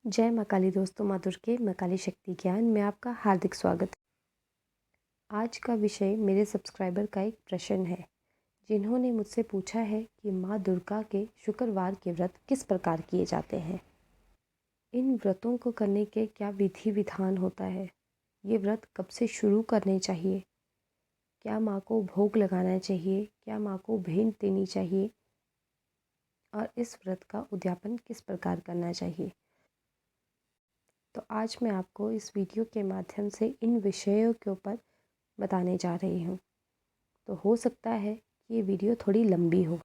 जय माँ काली दोस्तों, माँ दुर्गे माँ काली शक्ति ज्ञान में आपका हार्दिक स्वागत है। आज का विषय मेरे सब्सक्राइबर का एक प्रश्न है, जिन्होंने मुझसे पूछा है कि माँ दुर्गा के शुक्रवार के व्रत किस प्रकार किए जाते हैं। इन व्रतों को करने के क्या विधि विधान होता है, ये व्रत कब से शुरू करने चाहिए, क्या माँ को भोग लगाना चाहिए, क्या माँ को भेंट देनी चाहिए और इस व्रत का उद्यापन किस प्रकार करना चाहिए। तो आज मैं आपको इस वीडियो के माध्यम से इन विषयों के ऊपर बताने जा रही हूँ। तो हो सकता है कि ये वीडियो थोड़ी लंबी हो,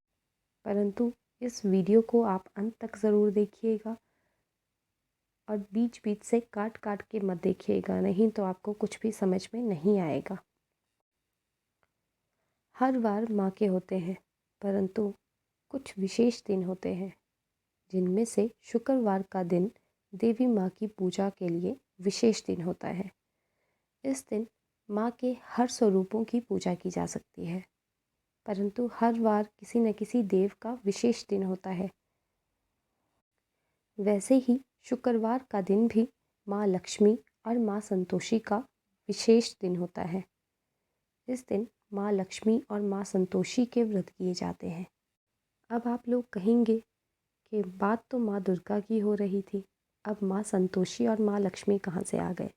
परंतु इस वीडियो को आप अंत तक ज़रूर देखिएगा और बीच बीच से काट काट के मत देखिएगा, नहीं तो आपको कुछ भी समझ में नहीं आएगा। हर वार माँ के होते हैं, परंतु कुछ विशेष दिन होते हैं, जिनमें से शुक्रवार का दिन देवी माँ की पूजा के लिए विशेष दिन होता है। इस दिन माँ के हर स्वरूपों की पूजा की जा सकती है, परंतु हर वार किसी न किसी देव का विशेष दिन होता है। वैसे ही शुक्रवार का दिन भी माँ लक्ष्मी और माँ संतोषी का विशेष दिन होता है। इस दिन माँ लक्ष्मी और माँ संतोषी के व्रत किए जाते हैं। अब आप लोग कहेंगे कि बात तो माँ दुर्गा की हो रही थी, अब माँ संतोषी और माँ लक्ष्मी कहाँ से आ गए।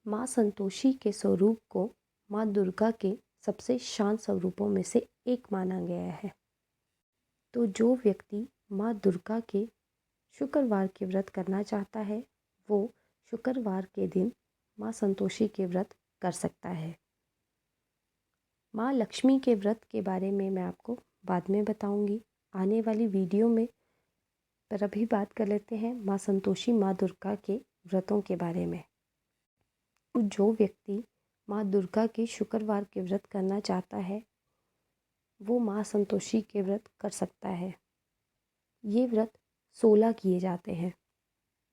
माँ संतोषी के स्वरूप को माँ दुर्गा के सबसे शांत स्वरूपों में से एक माना गया है। तो जो व्यक्ति माँ दुर्गा के शुक्रवार के व्रत करना चाहता है, वो शुक्रवार के दिन माँ संतोषी के व्रत कर सकता है। माँ लक्ष्मी के व्रत के बारे में मैं आपको बाद में बताऊंगी आने वाली वीडियो में, पर अभी बात कर लेते हैं माँ संतोषी माँ दुर्गा के व्रतों के बारे में। जो व्यक्ति माँ दुर्गा के शुक्रवार के व्रत करना चाहता है, वो माँ संतोषी के व्रत कर सकता है। ये व्रत 16 किए जाते हैं।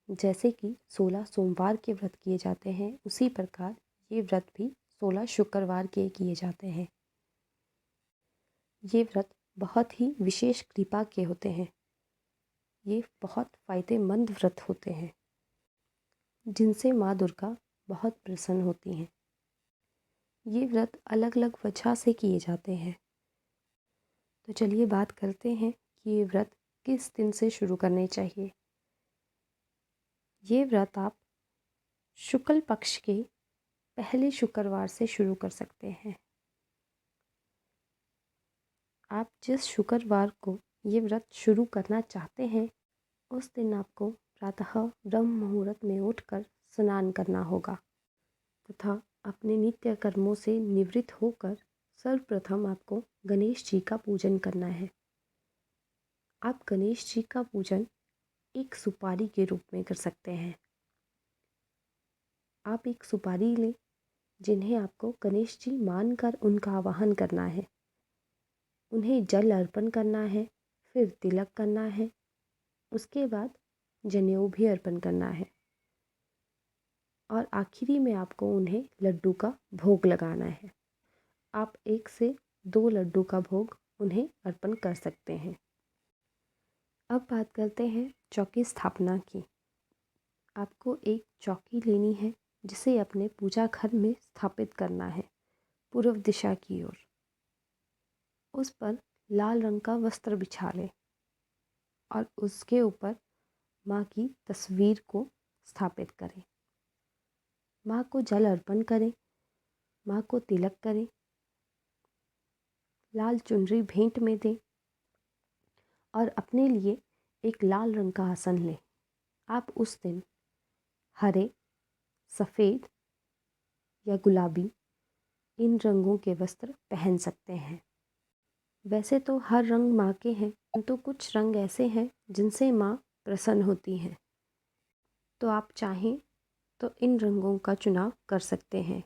जैसे कि 16 सोमवार के व्रत किए जाते हैं, उसी प्रकार ये व्रत भी 16 शुक्रवार के किए जाते हैं। ये व्रत बहुत ही विशेष कृपा के होते हैं। ये बहुत फ़ायदेमंद व्रत होते हैं, जिनसे माँ दुर्गा बहुत प्रसन्न होती हैं। ये व्रत अलग अलग वजह से किए जाते हैं। तो चलिए बात करते हैं कि ये व्रत किस दिन से शुरू करने चाहिए। ये व्रत आप शुक्ल पक्ष के पहले शुक्रवार से शुरू कर सकते हैं। आप जिस शुक्रवार को ये व्रत शुरू करना चाहते हैं, उस दिन आपको प्रातः ब्रह्म मुहूर्त में उठकर स्नान करना होगा तथा अपने नित्य कर्मों से निवृत्त होकर सर्वप्रथम आपको गणेश जी का पूजन करना है। आप गणेश जी का पूजन एक सुपारी के रूप में कर सकते हैं। आप एक सुपारी लें, जिन्हें आपको गणेश जी मानकर उनका आवाहन करना है। उन्हें जल अर्पण करना है, फिर तिलक करना है, उसके बाद जनेऊ भी अर्पण करना है और आखिरी में आपको उन्हें लड्डू का भोग लगाना है। आप 1 से 2 लड्डू का भोग उन्हें अर्पण कर सकते हैं। अब बात करते हैं चौकी स्थापना की। आपको एक चौकी लेनी है, जिसे अपने पूजा घर में स्थापित करना है पूर्व दिशा की ओर। उस पर लाल रंग का वस्त्र बिछा लें और उसके ऊपर माँ की तस्वीर को स्थापित करें। माँ को जल अर्पण करें, माँ को तिलक करें, लाल चुनरी भेंट में दें और अपने लिए एक लाल रंग का आसन लें। आप उस दिन हरे, सफ़ेद या गुलाबी इन रंगों के वस्त्र पहन सकते हैं। वैसे तो हर रंग माँ के हैं, किंतु कुछ रंग ऐसे हैं जिनसे माँ प्रसन्न होती हैं, तो आप चाहें तो इन रंगों का चुनाव कर सकते हैं।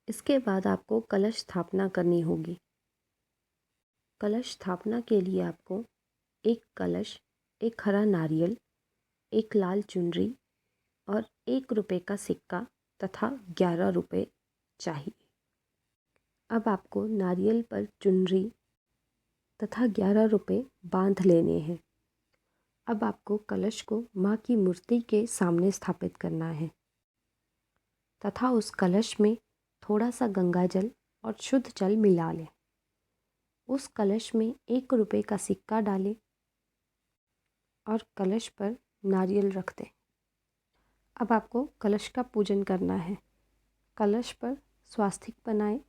इसके बाद आपको कलश स्थापना करनी होगी। कलश स्थापना के लिए आपको एक कलश, एक हरा नारियल, एक लाल चुनरी और 1 रुपये का सिक्का तथा 11 रुपये चाहिए। अब आपको नारियल पर चुनरी तथा 11 रुपये बांध लेने हैं। अब आपको कलश को माँ की मूर्ति के सामने स्थापित करना है तथा उस कलश में थोड़ा सा गंगा जल और शुद्ध जल मिला लें। उस कलश में 1 रुपये का सिक्का डालें और कलश पर नारियल रख दें। अब आपको कलश का पूजन करना है। कलश पर स्वास्तिक बनाएं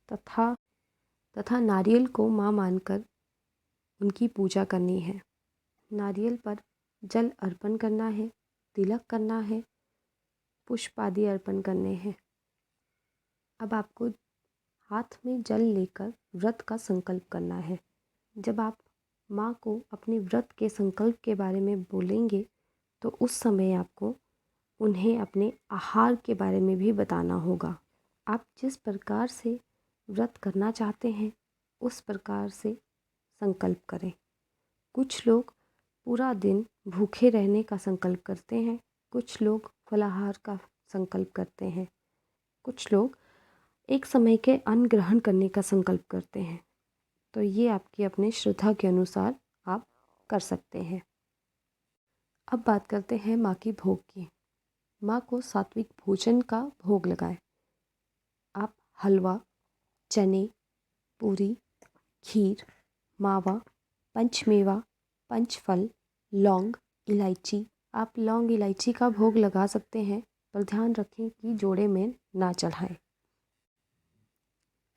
तथा नारियल को माँ मानकर उनकी पूजा करनी है। नारियल पर जल अर्पण करना है, तिलक करना है, पुष्प आदि अर्पण करने हैं। अब आपको हाथ में जल लेकर व्रत का संकल्प करना है। जब आप माँ को अपने व्रत के संकल्प के बारे में बोलेंगे तो उस समय आपको उन्हें अपने आहार के बारे में भी बताना होगा। आप जिस प्रकार से व्रत करना चाहते हैं उस प्रकार से संकल्प करें। कुछ लोग पूरा दिन भूखे रहने का संकल्प करते हैं, कुछ लोग फलाहार का संकल्प करते हैं, कुछ लोग एक समय के अन्न ग्रहण करने का संकल्प करते हैं। तो ये आपकी अपने श्रद्धा के अनुसार आप कर सकते हैं। अब बात करते हैं माँ की भोग की। माँ को सात्विक भोजन का भोग लगाएं। आप हलवा, चने, पूरी, खीर, मावा, पंचमेवा, पंचफल, लौंग, इलायची, आप लौंग इलायची का भोग लगा सकते हैं, पर ध्यान रखें कि जोड़े में ना चढ़ाएं।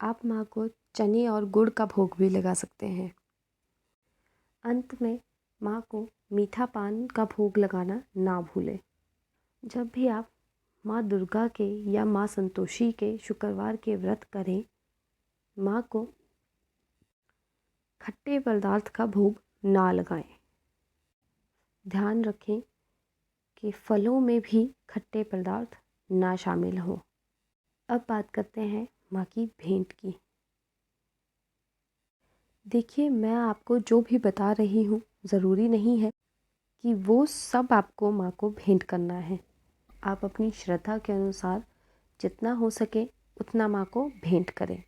आप माँ को चने और गुड़ का भोग भी लगा सकते हैं। अंत में माँ को मीठा पान का भोग लगाना ना भूलें। जब भी आप माँ दुर्गा के या माँ संतोषी के शुक्रवार के व्रत करें, माँ को खट्टे पदार्थ का भोग ना लगाएं। ध्यान रखें कि फलों में भी खट्टे पदार्थ ना शामिल हों। अब बात करते हैं माँ की भेंट की। देखिए, मैं आपको जो भी बता रही हूँ ज़रूरी नहीं है कि वो सब आपको माँ को भेंट करना है। आप अपनी श्रद्धा के अनुसार जितना हो सके उतना माँ को भेंट करें।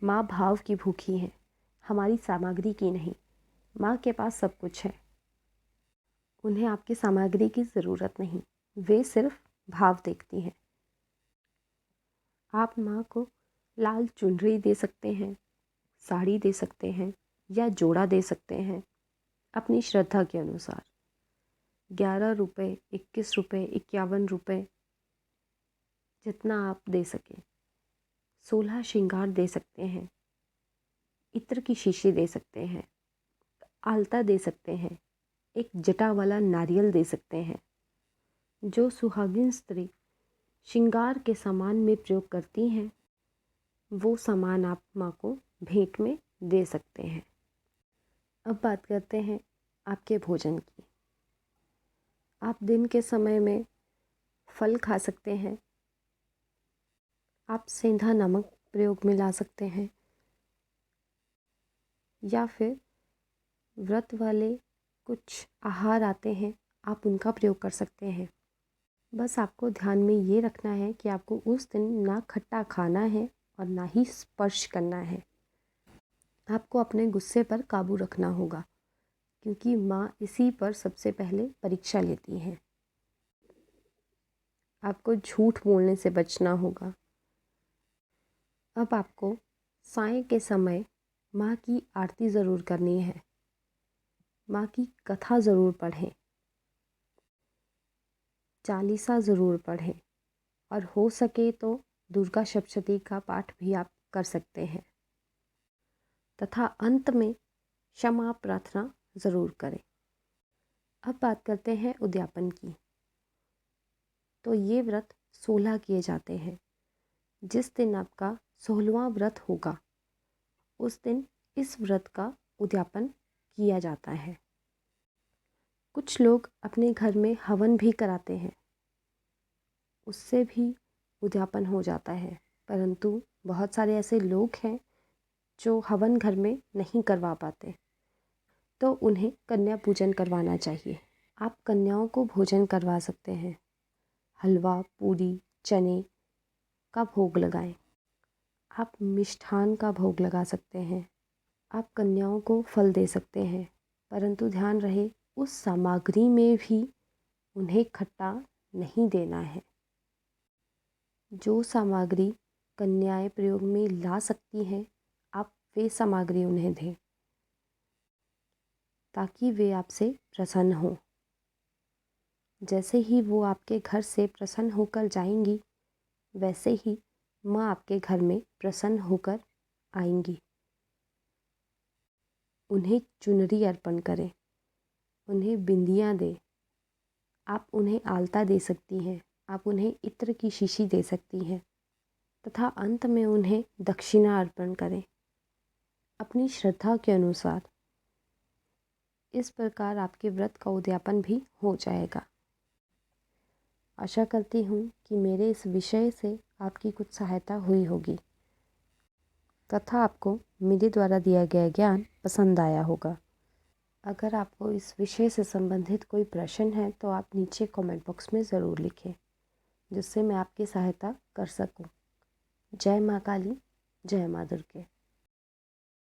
माँ भाव की भूखी है, हमारी सामग्री की नहीं। माँ के पास सब कुछ है, उन्हें आपकी सामग्री की ज़रूरत नहीं, वे सिर्फ भाव देखती हैं। आप माँ को लाल चुनरी दे सकते हैं, साड़ी दे सकते हैं या जोड़ा दे सकते हैं अपनी श्रद्धा के अनुसार। 11 रुपये, 21 रुपये, 51 रुपये, जितना आप दे सकें। 16 श्रृंगार दे सकते हैं, इत्र की शीशी दे सकते हैं, आलता दे सकते हैं, एक जटा वाला नारियल दे सकते हैं। जो सुहागिन स्त्री श्रृंगार के सामान में प्रयोग करती हैं वो सामान आप माँ को भेंट में दे सकते हैं। अब बात करते हैं आपके भोजन की। आप दिन के समय में फल खा सकते हैं, आप सेंधा नमक प्रयोग में ला सकते हैं, या फिर व्रत वाले कुछ आहार आते हैं आप उनका प्रयोग कर सकते हैं। बस आपको ध्यान में ये रखना है कि आपको उस दिन ना खट्टा खाना है और ना ही स्पर्श करना है। आपको अपने गुस्से पर काबू रखना होगा क्योंकि माँ इसी पर सबसे पहले परीक्षा लेती हैं। आपको झूठ बोलने से बचना होगा। अब आपको साय के समय माँ की आरती ज़रूर करनी है, माँ की कथा ज़रूर पढ़ें, चालीसा ज़रूर पढ़ें और हो सके तो दुर्गा सप्तशती का पाठ भी आप कर सकते हैं तथा अंत में क्षमा प्रार्थना ज़रूर करें। अब बात करते हैं उद्यापन की। तो ये व्रत 16 किए जाते हैं। जिस दिन आपका 16वां व्रत होगा उस दिन इस व्रत का उद्यापन किया जाता है। कुछ लोग अपने घर में हवन भी कराते हैं, उससे भी उद्यापन हो जाता है, परंतु बहुत सारे ऐसे लोग हैं जो हवन घर में नहीं करवा पाते, तो उन्हें कन्या पूजन करवाना चाहिए। आप कन्याओं को भोजन करवा सकते हैं। हलवा, पूरी, चने का भोग लगाएं। आप मिष्ठान का भोग लगा सकते हैं। आप कन्याओं को फल दे सकते हैं, परंतु ध्यान रहे उस सामग्री में भी उन्हें खट्टा नहीं देना है। जो सामग्री कन्याएं प्रयोग में ला सकती हैं, आप वे सामग्री उन्हें दें ताकि वे आपसे प्रसन्न हों। जैसे ही वो आपके घर से प्रसन्न होकर जाएंगी, वैसे ही माँ आपके घर में प्रसन्न होकर आएंगी। उन्हें चुनरी अर्पण करें, उन्हें बिंदियाँ दें। आप उन्हें आलता दे सकती हैं, आप उन्हें इत्र की शीशी दे सकती हैं तथा अंत में उन्हें दक्षिणा अर्पण करें अपनी श्रद्धा के अनुसार। इस प्रकार आपके व्रत का उद्यापन भी हो जाएगा। आशा करती हूँ कि मेरे इस विषय से आपकी कुछ सहायता हुई होगी तथा आपको मेरे द्वारा दिया गया ज्ञान पसंद आया होगा। अगर आपको इस विषय से संबंधित कोई प्रश्न है तो आप नीचे कमेंट बॉक्स में ज़रूर लिखें, जिससे मैं आपकी सहायता कर सकूं। जय माँ काली, जय माँ दुर्गे।